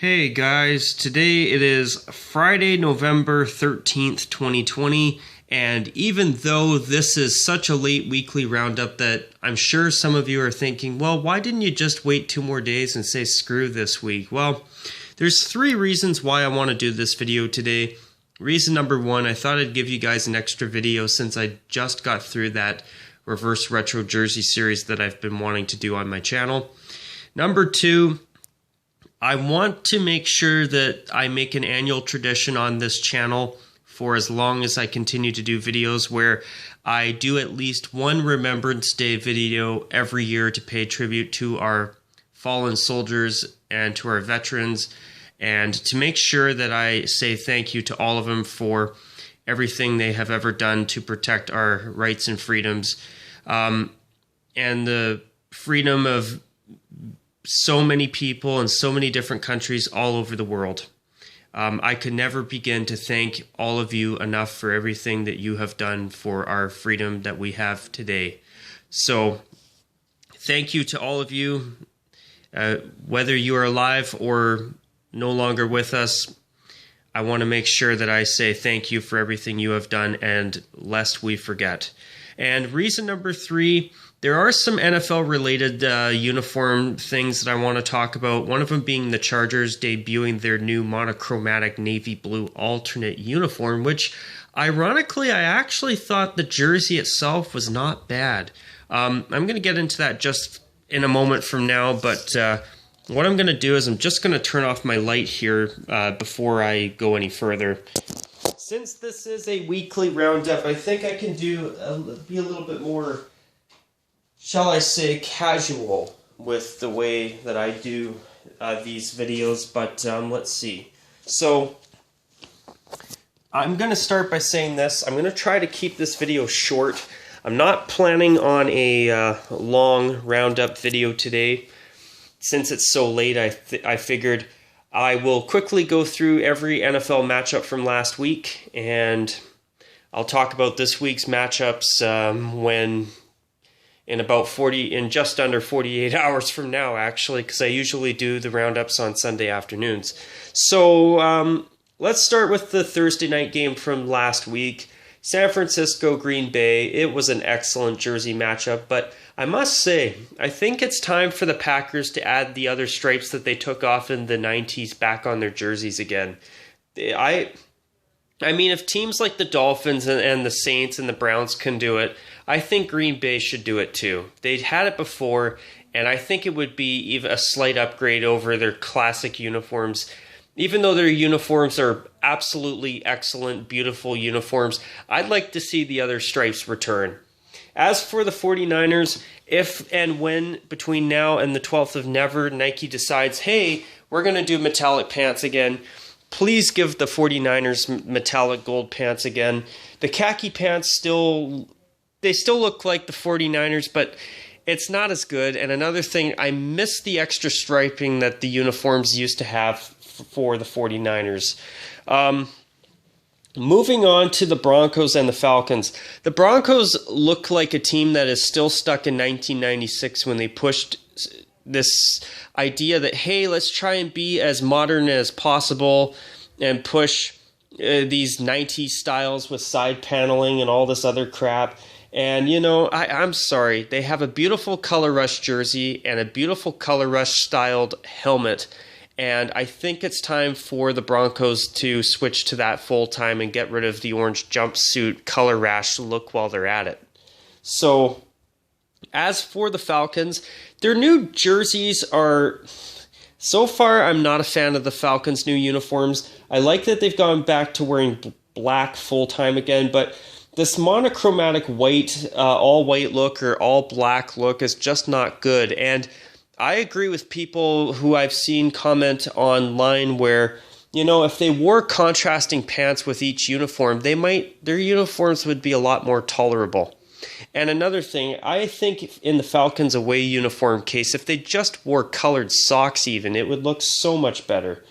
Hey guys, today it is Friday, November 13th, 2020, and even though this is such a late weekly roundup that I'm sure some of you are thinking, well, why didn't you just wait 2 more days and say screw this week? Well, there's 3 reasons why I want to do this video today. Reason number 1, I thought I'd give you guys an extra video since I just got through that reverse retro jersey series that I've been wanting to do on my channel. Number 2, I want to make sure that I make an annual tradition on this channel for as long as I continue to do videos where I do at least one Remembrance Day video every year to pay tribute to our fallen soldiers and to our veterans, and to make sure that I say thank you to all of them for everything they have ever done to protect our rights and freedoms, and the freedom of so many people in so many different countries all over the world. I could never begin to thank all of you enough for everything that you have done for our freedom that we have today. So thank you to all of you, whether you are alive or no longer with us. I want to make sure that I say thank you for everything you have done, and lest we forget. And reason number 3, there are some NFL-related uniform things that I want to talk about. One of them being the Chargers debuting their new monochromatic navy blue alternate uniform, which, ironically, I actually thought the jersey itself was not bad. I'm going to get into that just in a moment from now, but what I'm going to do is I'm just going to turn off my light here before I go any further. Since this is a weekly roundup, I think I can be a little bit more, shall I say, casual with the way that I do these videos, but let's see. So, I'm going to start by saying this. I'm going to try to keep this video short. I'm not planning on a long roundup video today. Since it's so late, I figured I will quickly go through every NFL matchup from last week, and I'll talk about this week's matchups in just under 48 hours from now, actually, because I usually do the roundups on Sunday afternoons. So let's start with the Thursday night game from last week. San Francisco, Green Bay. It was an excellent jersey matchup, but I must say, I think it's time for the Packers to add the other stripes that they took off in the 90s back on their jerseys again. I mean, if teams like the Dolphins and the Saints and the Browns can do it, I think Green Bay should do it too. They'd had it before, and I think it would be even a slight upgrade over their classic uniforms. Even though their uniforms are absolutely excellent, beautiful uniforms, I'd like to see the other stripes return. As for the 49ers, if and when between now and the 12th of Never, Nike decides, hey, we're going to do metallic pants again, please give the 49ers metallic gold pants again. The khaki pants still look like the 49ers, but it's not as good. And another thing, I miss the extra striping that the uniforms used to have for the 49ers. Moving on to the Broncos and the Falcons. The Broncos look like a team that is still stuck in 1996 when they pushed this idea that, hey, let's try and be as modern as possible and push these 90s styles with side paneling and all this other crap. And, you know, I'm sorry. They have a beautiful Color Rush jersey and a beautiful Color Rush styled helmet. And I think it's time for the Broncos to switch to that full time and get rid of the orange jumpsuit color rash look while they're at it. So, as for the Falcons, their new jerseys are... So far, I'm not a fan of the Falcons' new uniforms. I like that they've gone back to wearing black full time again, but this monochromatic white, all white look or all black look is just not good. And I agree with people who I've seen comment online where, you know, if they wore contrasting pants with each uniform, their uniforms would be a lot more tolerable. And another thing, I think in the Falcons away uniform case, if they just wore colored socks even, it would look so much better.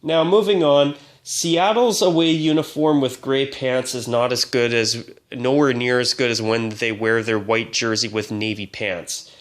Now, moving on, Seattle's away uniform with gray pants is nowhere near as good as when they wear their white jersey with navy pants.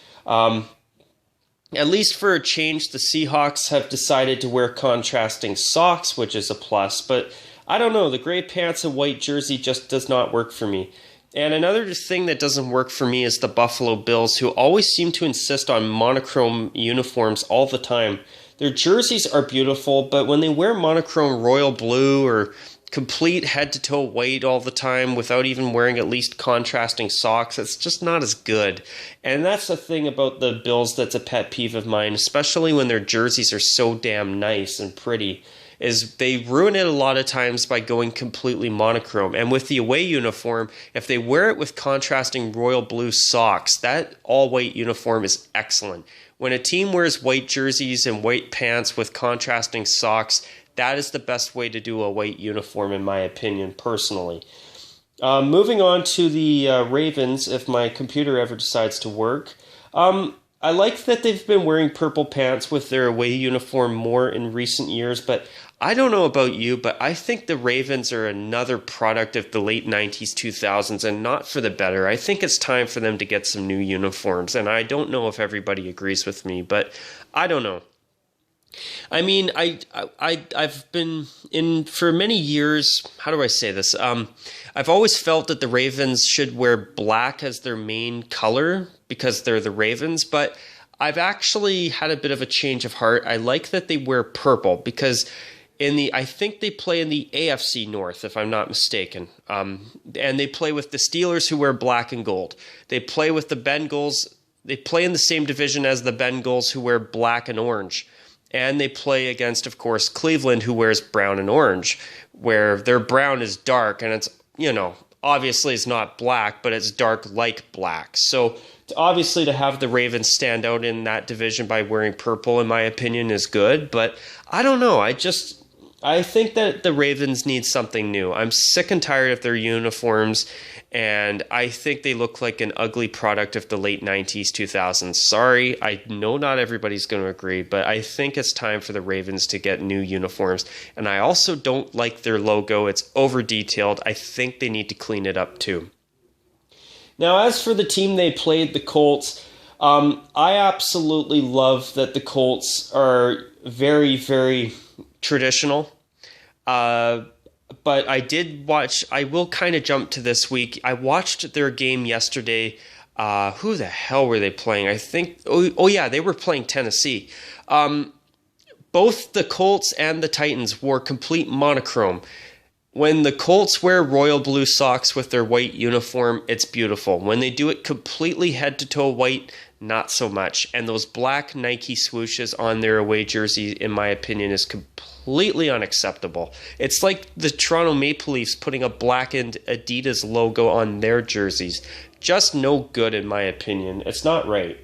At least for a change, the Seahawks have decided to wear contrasting socks, which is a plus, but I don't know, the gray pants and white jersey just does not work for me. And another thing that doesn't work for me is the Buffalo Bills, who always seem to insist on monochrome uniforms all the time. Their jerseys are beautiful, but when they wear monochrome royal blue or complete head-to-toe white all the time without even wearing at least contrasting socks, it's just not as good. And that's the thing about the Bills that's a pet peeve of mine, especially when their jerseys are so damn nice and pretty, is they ruin it a lot of times by going completely monochrome. And with the away uniform, if they wear it with contrasting royal blue socks, that all-white uniform is excellent. When a team wears white jerseys and white pants with contrasting socks, that is the best way to do a white uniform, in my opinion, personally. Moving on to the Ravens, if my computer ever decides to work. I like that they've been wearing purple pants with their away uniform more in recent years, but I don't know about you, but I think the Ravens are another product of the late 90s, 2000s, and not for the better. I think it's time for them to get some new uniforms, and I don't know if everybody agrees with me, but I don't know. I mean, I've been in for many years. How do I say this? I've always felt that the Ravens should wear black as their main color because they're the Ravens, but I've actually had a bit of a change of heart. I like that they wear purple because I think they play in the AFC North, if I'm not mistaken. And they play with the Steelers, who wear black and gold. They play with the Bengals. They play in the same division as the Bengals, who wear black and orange. And they play against, of course, Cleveland, who wears brown and orange, where their brown is dark, and it's, obviously it's not black, but it's dark like black. So obviously to have the Ravens stand out in that division by wearing purple, in my opinion, is good. But I don't know. I think that the Ravens need something new. I'm sick and tired of their uniforms, and I think they look like an ugly product of the late 90s, 2000s. Sorry, I know not everybody's going to agree, but I think it's time for the Ravens to get new uniforms. And I also don't like their logo. It's over-detailed. I think they need to clean it up too. Now, as for the team they played, the Colts, I absolutely love that the Colts are very, very traditional. But I will kind of jump to this week. I watched their game yesterday. Who the hell were they playing? I think, they were playing Tennessee. Both the Colts and the Titans wore complete monochrome. When the Colts wear royal blue socks with their white uniform, it's beautiful. When they do it completely head to toe white, not so much. And those black Nike swooshes on their away jersey, in my opinion, is completely unacceptable. It's like the Toronto Maple Leafs putting a blackened Adidas logo on their jerseys. Just no good, in my opinion. It's not right.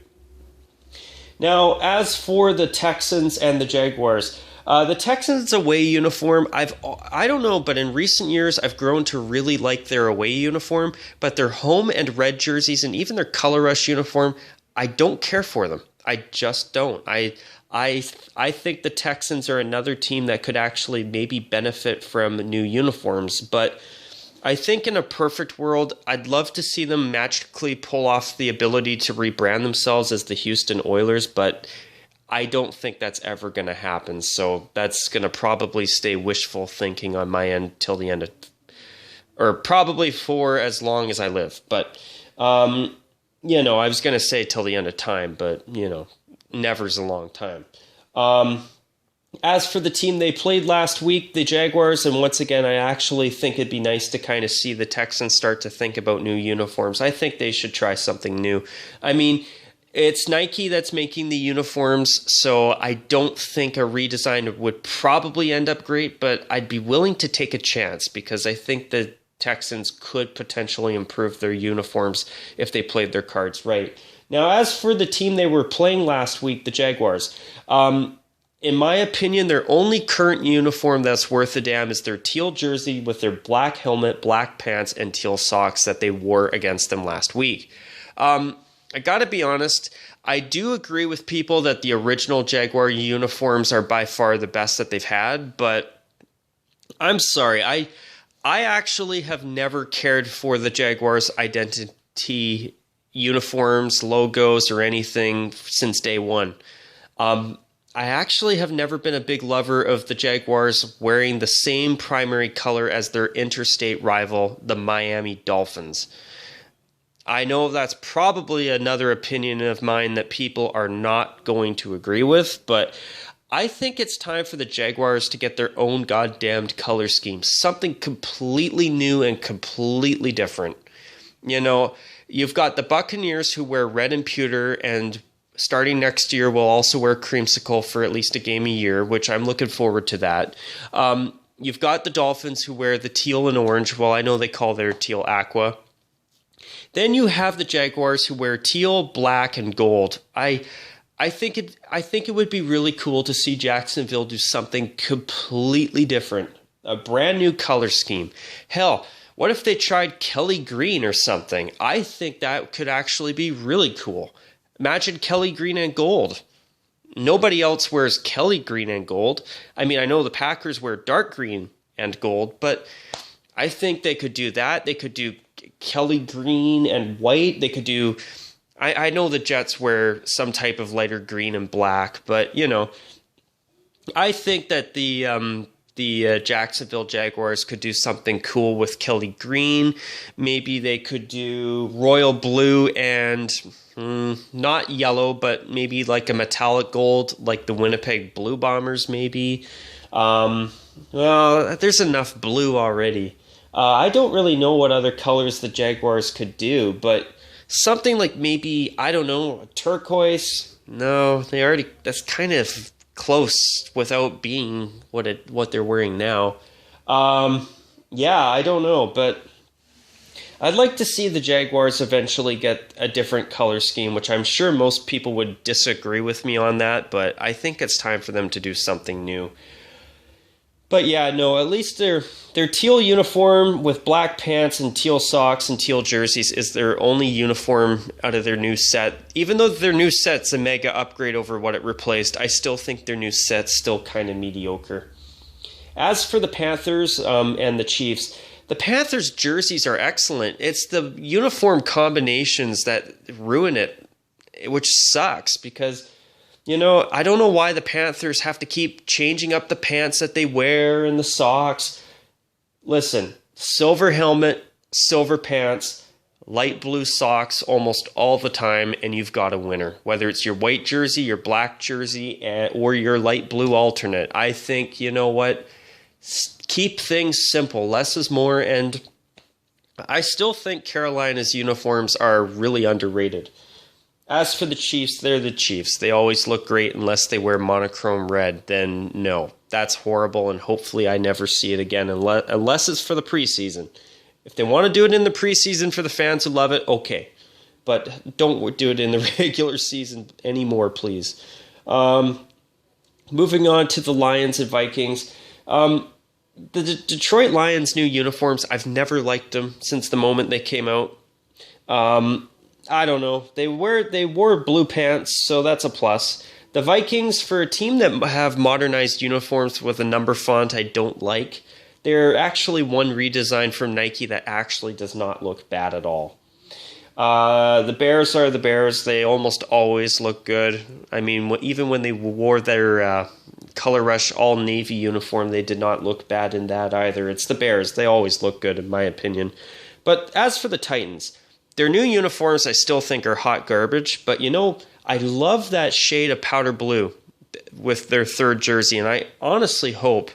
Now, as for the Texans and the Jaguars, the Texans' away uniform, I don't know, but in recent years, I've grown to really like their away uniform, but their home and red jerseys and even their Color Rush uniform, I don't care for them. I just don't. I think the Texans are another team that could actually maybe benefit from new uniforms, but I think in a perfect world, I'd love to see them magically pull off the ability to rebrand themselves as the Houston Oilers, but I don't think that's ever going to happen. So that's going to probably stay wishful thinking on my end till the end of, or probably for as long as I live. But, I was going to say till the end of time, but, never's a long time. As for the team they played last week, the Jaguars, and once again, I actually think it'd be nice to kind of see the Texans start to think about new uniforms. I think they should try something new. I mean, it's Nike that's making the uniforms, so I don't think a redesign would probably end up great, but I'd be willing to take a chance because I think the Texans could potentially improve their uniforms if they played their cards right. Now, as for the team they were playing last week, the Jaguars, in my opinion, their only current uniform that's worth a damn is their teal jersey with their black helmet, black pants, and teal socks that they wore against them last week. I gotta be honest, I do agree with people that the original Jaguar uniforms are by far the best that they've had, but I'm sorry, I actually have never cared for the Jaguars' identity uniforms, logos, or anything since day one. I actually have never been a big lover of the Jaguars wearing the same primary color as their interstate rival, the Miami Dolphins. I know that's probably another opinion of mine that people are not going to agree with, but I think it's time for the Jaguars to get their own goddamned color scheme, something completely new and completely different. You know, you've got the Buccaneers who wear red and pewter, and starting next year will also wear creamsicle for at least a game a year, which I'm looking forward to that. You've got the Dolphins who wear the teal and orange. Well, I know they call their teal aqua. Then you have the Jaguars who wear teal, black, and gold. I think it would be really cool to see Jacksonville do something completely different, a brand new color scheme. Hell, what if they tried Kelly green or something? I think that could actually be really cool. Imagine Kelly green and gold. Nobody else wears Kelly green and gold. I mean, I know the Packers wear dark green and gold, but I think they could do that. They could do Kelly green and white. They could do, I know the Jets wear some type of lighter green and black, but you know, I think that the Jacksonville Jaguars could do something cool with Kelly green. Maybe they could do royal blue and not yellow, but maybe like a metallic gold, like the Winnipeg Blue Bombers maybe. Well, there's enough blue already. I don't really know what other colors the Jaguars could do, but something like maybe, I don't know, a turquoise? No, that's kind of close without being what they're wearing now. Yeah, I don't know, but I'd like to see the Jaguars eventually get a different color scheme, which I'm sure most people would disagree with me on that, but I think it's time for them to do something new. But yeah, no, at least their teal uniform with black pants and teal socks and teal jerseys is their only uniform out of their new set. Even though their new set's a mega upgrade over what it replaced, I still think their new set's still kind of mediocre. As for the Panthers and the Chiefs, the Panthers jerseys are excellent. It's the uniform combinations that ruin it, which sucks because, you know, I don't know why the Panthers have to keep changing up the pants that they wear and the socks. Listen, silver helmet, silver pants, light blue socks almost all the time, and you've got a winner. Whether it's your white jersey, your black jersey, or your light blue alternate. I think, you know what, keep things simple. Less is more, and I still think Carolina's uniforms are really underrated. As for the Chiefs, they're the Chiefs. They always look great unless they wear monochrome red. Then no, that's horrible, and hopefully I never see it again unless it's for the preseason. If they want to do it in the preseason for the fans who love it, okay. But don't do it in the regular season anymore, please. Moving on to the Lions and Vikings. The Detroit Lions' new uniforms, I've never liked them since the moment they came out. I don't know. They wore blue pants, so that's a plus. The Vikings, for a team that have modernized uniforms with a number font I don't like, they're actually one redesign from Nike that actually does not look bad at all. The Bears are the Bears. They almost always look good. I mean, even when they wore their Color Rush all-navy uniform, they did not look bad in that either. It's the Bears. They always look good, in my opinion. But as for the Titans, their new uniforms I still think are hot garbage, but you know, I love that shade of powder blue with their third jersey, and I honestly hope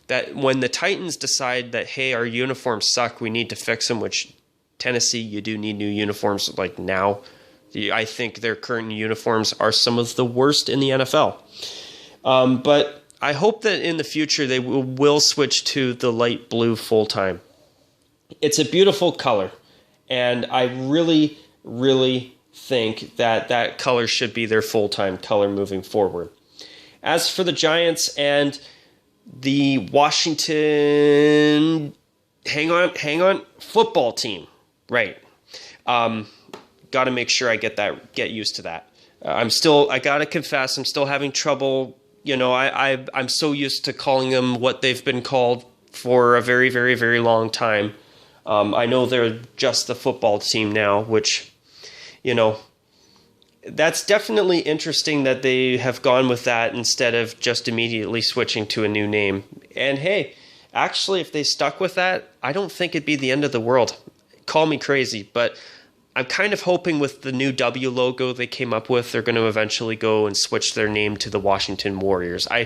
that when the Titans decide that, hey, our uniforms suck, we need to fix them, which Tennessee, you do need new uniforms like now. I think their current uniforms are some of the worst in the NFL. But I hope that in the future they will switch to the light blue full-time. It's a beautiful color. And I really, really think that that color should be their full-time color moving forward. As for the Giants and the Washington, hang on, football team, right? Got to make sure I get used to that. I gotta confess, I'm still having trouble. You know, I'm so used to calling them what they've been called for a very, very, very long time. I know they're just the football team now, which, you know, that's definitely interesting that they have gone with that instead of just immediately switching to a new name. And hey, actually, if they stuck with that, I don't think it'd be the end of the world. Call me crazy, but I'm kind of hoping with the new W logo they came up with, they're going to eventually go and switch their name to the Washington Warriors. I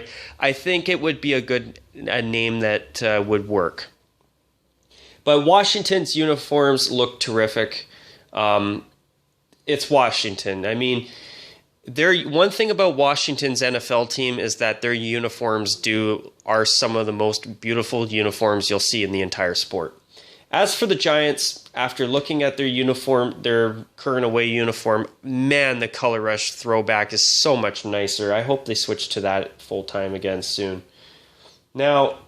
think it would be a name that would work. But Washington's uniforms look terrific. It's Washington. I mean, one thing about Washington's NFL team is that their uniforms are some of the most beautiful uniforms you'll see in the entire sport. As for the Giants, after looking at their uniform, their current away uniform, man, the color rush throwback is so much nicer. I hope they switch to that full time again soon. Now,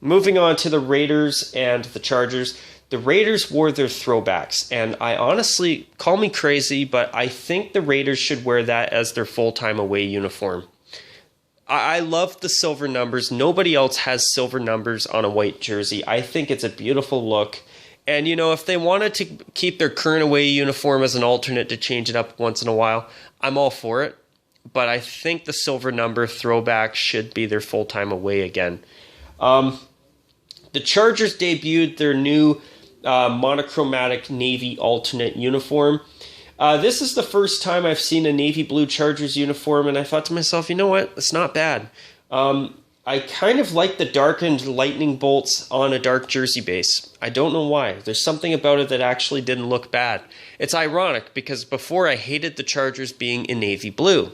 moving on to the Raiders and the Chargers. The Raiders wore their throwbacks, and I honestly, call me crazy, but I think the Raiders should wear that as their full-time away uniform. I love the silver numbers. Nobody else has silver numbers on a white jersey. I think it's a beautiful look. And, if they wanted to keep their current away uniform as an alternate to change it up once in a while, I'm all for it. But I think the silver number throwback should be their full-time away again. The Chargers debuted their new monochromatic navy alternate uniform. This is the first time I've seen a navy blue Chargers uniform, and I thought to myself, you know what? It's not bad. I kind of like the darkened lightning bolts on a dark jersey base. I don't know why. There's something about it that actually didn't look bad. It's ironic because before I hated the Chargers being in navy blue.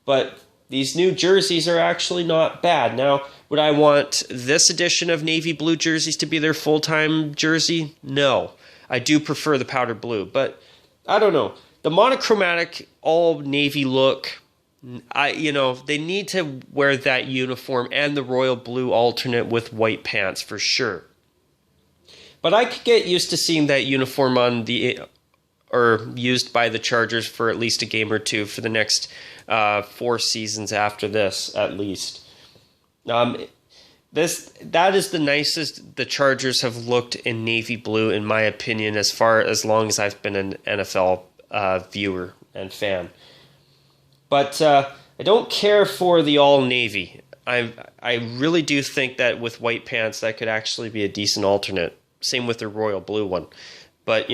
But these new jerseys are actually not bad. Now, would I want this edition of navy blue jerseys to be their full-time jersey? No. I do prefer the powder blue, but I don't know. The monochromatic all navy look, they need to wear that uniform and the royal blue alternate with white pants for sure. But I could get used to seeing that uniform used by the Chargers for at least a game or two for the next 4 seasons after this, at least. That is the nicest the Chargers have looked in navy blue, in my opinion, as long as I've been an NFL viewer and fan. But I don't care for the all navy. I really do think that with white pants, that could actually be a decent alternate. Same with the royal blue one. But,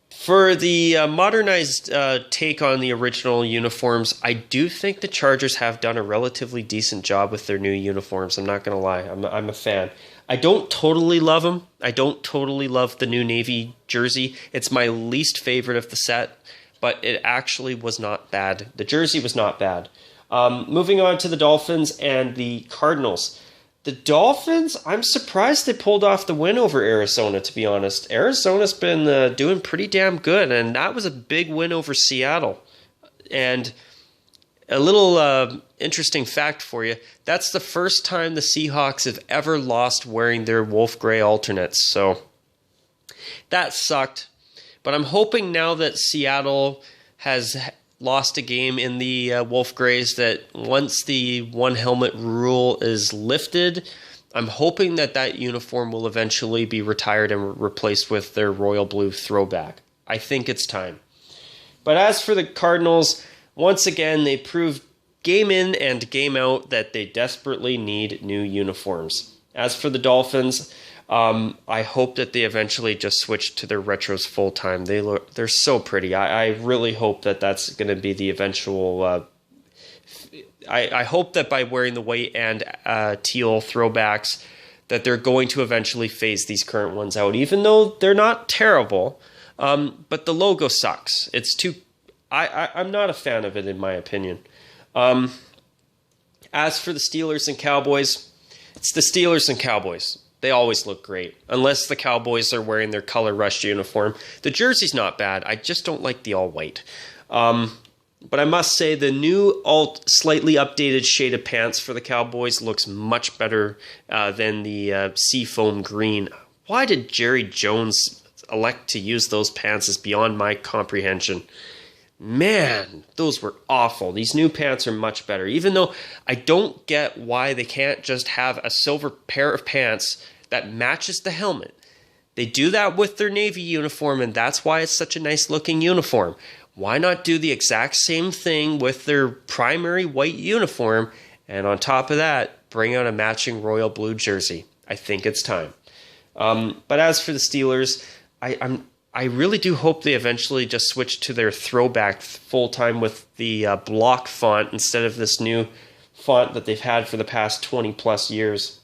for the modernized take on the original uniforms, I do think the Chargers have done a relatively decent job with their new uniforms. I'm not going to lie. I'm a fan. I don't totally love them. I don't totally love the new navy jersey. It's my least favorite of the set, but it actually was not bad. The jersey was not bad. Moving on to the Dolphins and the Cardinals. The Dolphins, I'm surprised they pulled off the win over Arizona, to be honest. Arizona's been doing pretty damn good, and that was a big win over Seattle. And a little interesting fact for you, that's the first time the Seahawks have ever lost wearing their wolf gray alternates. So that sucked. But I'm hoping now that Seattle has lost a game in the Wolf Grays, that once the one helmet rule is lifted, I'm hoping that uniform will eventually be retired and replaced with their royal blue throwback. I think it's time. But as for the Cardinals, once again, they proved game in and game out that they desperately need new uniforms. As for the Dolphins, I hope that they eventually just switch to their retros full time. They're so pretty. I really hope that that's going to be the eventual. I hope that by wearing the white and teal throwbacks, that they're going to eventually phase these current ones out, even though they're not terrible. But the logo sucks. It's too. I'm not a fan of it, in my opinion. As for the Steelers and Cowboys, it's the Steelers and Cowboys. They always look great, unless the Cowboys are wearing their color rush uniform. The jersey's not bad. I just don't like the all-white. But I must say the new slightly updated shade of pants for the Cowboys looks much better than the seafoam green. Why did Jerry Jones elect to use those pants is beyond my comprehension. Man, those were awful. These new pants are much better. Even though I don't get why they can't just have a silver pair of pants that matches the helmet. They do that with their Navy uniform, and that's why it's such a nice looking uniform. Why not do the exact same thing with their primary white uniform, and on top of that, bring out a matching royal blue jersey? I think it's time. But as for the Steelers, I really do hope they eventually just switch to their throwback full-time with the block font instead of this new font that they've had for the past 20-plus years.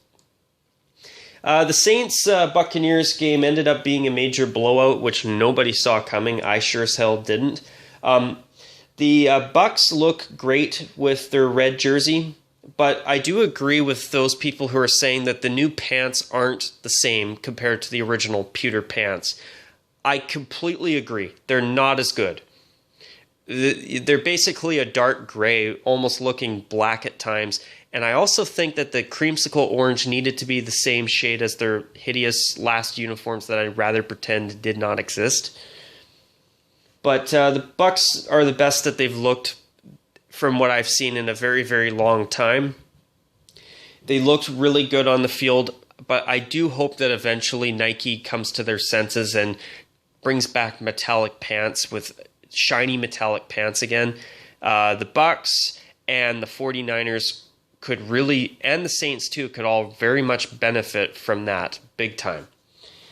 The Saints-Buccaneers game ended up being a major blowout, which nobody saw coming. I sure as hell didn't. The Bucs look great with their red jersey, but I do agree with those people who are saying that the new pants aren't the same compared to the original pewter pants. I completely agree. They're not as good. They're basically a dark gray, almost looking black at times. And I also think that the creamsicle orange needed to be the same shade as their hideous last uniforms that I'd rather pretend did not exist. But the Bucs are the best that they've looked from what I've seen in a very, very long time. They looked really good on the field, but I do hope that eventually Nike comes to their senses and brings back metallic pants with shiny metallic pants again. The Bucs and the 49ers could really, and the Saints too, could all very much benefit from that big time.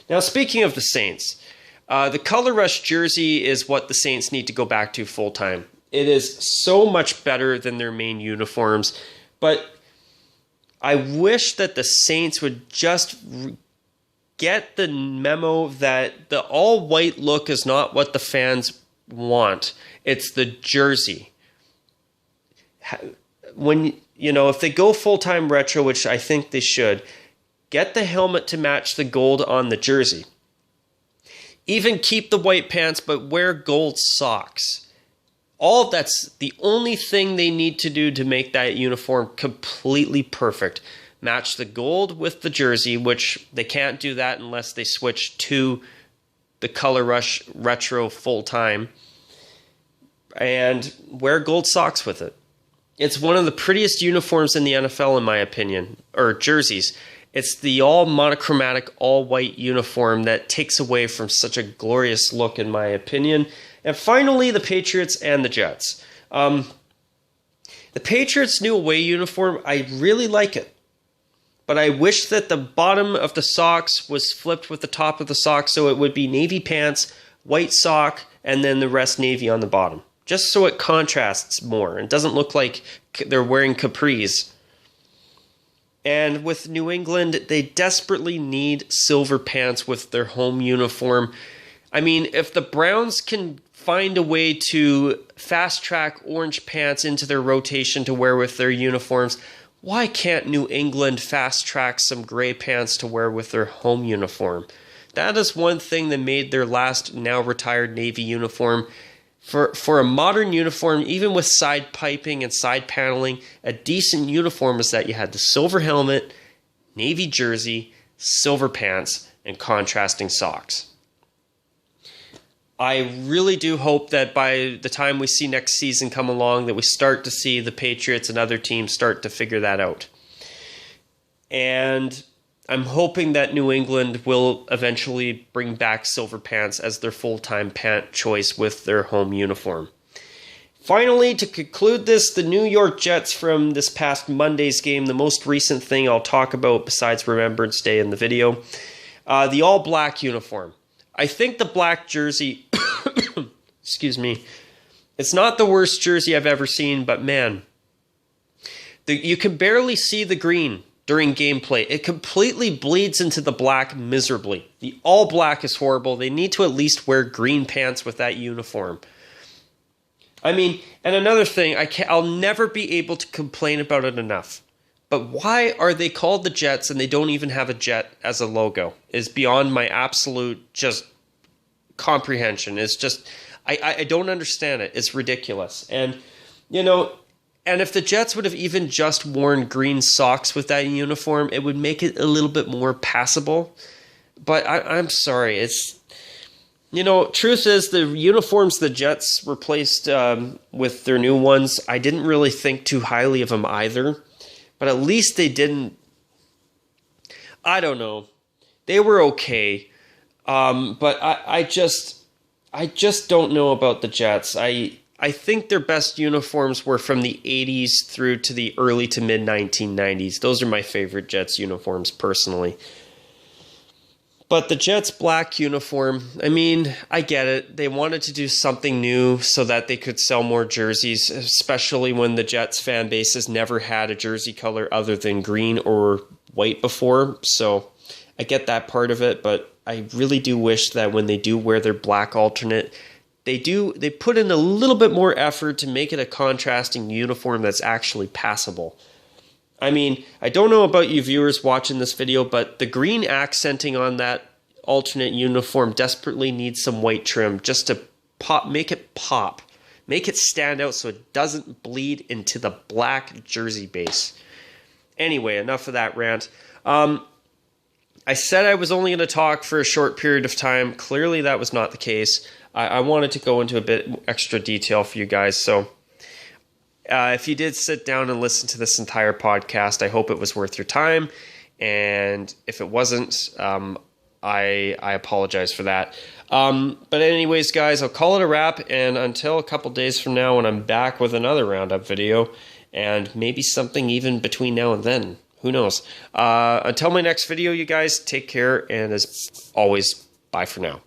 Now, speaking of the Saints, the Color Rush jersey is what the Saints need to go back to full time. It is so much better than their main uniforms, but I wish that the Saints would just get the memo that the all-white look is not what the fans want. It's the jersey. When, if they go full-time retro, which I think they should, get the helmet to match the gold on the jersey. Even keep the white pants, but wear gold socks. That's the only thing they need to do to make that uniform completely perfect. Match the gold with the jersey, which they can't do that unless they switch to the Color Rush retro full-time. And wear gold socks with it. It's one of the prettiest uniforms in the NFL, in my opinion, or jerseys. It's the all monochromatic, all white uniform that takes away from such a glorious look, in my opinion. And finally, the Patriots and the Jets. The Patriots' new away uniform, I really like it. But I wish that the bottom of the socks was flipped with the top of the sock, so it would be navy pants, white sock, and then the rest navy on the bottom. Just so it contrasts more and doesn't look like they're wearing capris. And with New England, they desperately need silver pants with their home uniform. I mean, if the Browns can find a way to fast-track orange pants into their rotation to wear with their uniforms, why can't New England fast-track some gray pants to wear with their home uniform? That is one thing that made their last now-retired Navy uniform. For a modern uniform, even with side piping and side paneling, a decent uniform is that you had the silver helmet, navy jersey, silver pants, and contrasting socks. I really do hope that by the time we see next season come along, that we start to see the Patriots and other teams start to figure that out. And I'm hoping that New England will eventually bring back silver pants as their full-time pant choice with their home uniform. Finally, to conclude this, the New York Jets from this past Monday's game, the most recent thing I'll talk about besides Remembrance Day in the video, the all-black uniform. I think the black jersey, excuse me, it's not the worst jersey I've ever seen, but man, you can barely see the green during gameplay. It completely bleeds into the black miserably. The all black is horrible. They need to at least wear green pants with that uniform. I mean, and another thing, I'll never be able to complain about it enough. But why are they called the Jets and they don't even have a jet as a logo? Is beyond my absolute just comprehension. It's just, I don't understand it. It's ridiculous. And, and if the Jets would have even just worn green socks with that uniform, it would make it a little bit more passable. But I'm sorry. It's, truth is the uniforms the Jets replaced with their new ones, I didn't really think too highly of them either. But at least they didn't, I don't know. They were okay. But I just don't know about the Jets. I think their best uniforms were from the 80s through to the early to mid 1990s. Those are my favorite Jets uniforms personally. But the Jets' black uniform, I mean, I get it. They wanted to do something new so that they could sell more jerseys, especially when the Jets fan base has never had a jersey color other than green or white before. So I get that part of it, but I really do wish that when they do wear their black alternate, they put in a little bit more effort to make it a contrasting uniform that's actually passable. I mean, I don't know about you viewers watching this video, but the green accenting on that alternate uniform desperately needs some white trim just to make it pop. Make it stand out so it doesn't bleed into the black jersey base. Anyway, enough of that rant. I said I was only going to talk for a short period of time. Clearly that was not the case. I wanted to go into a bit extra detail for you guys, so if you did sit down and listen to this entire podcast, I hope it was worth your time. And if it wasn't, I apologize for that. But anyways, guys, I'll call it a wrap. And until a couple days from now when I'm back with another Roundup video, and maybe something even between now and then. Who knows? Until my next video, you guys, take care. And as always, bye for now.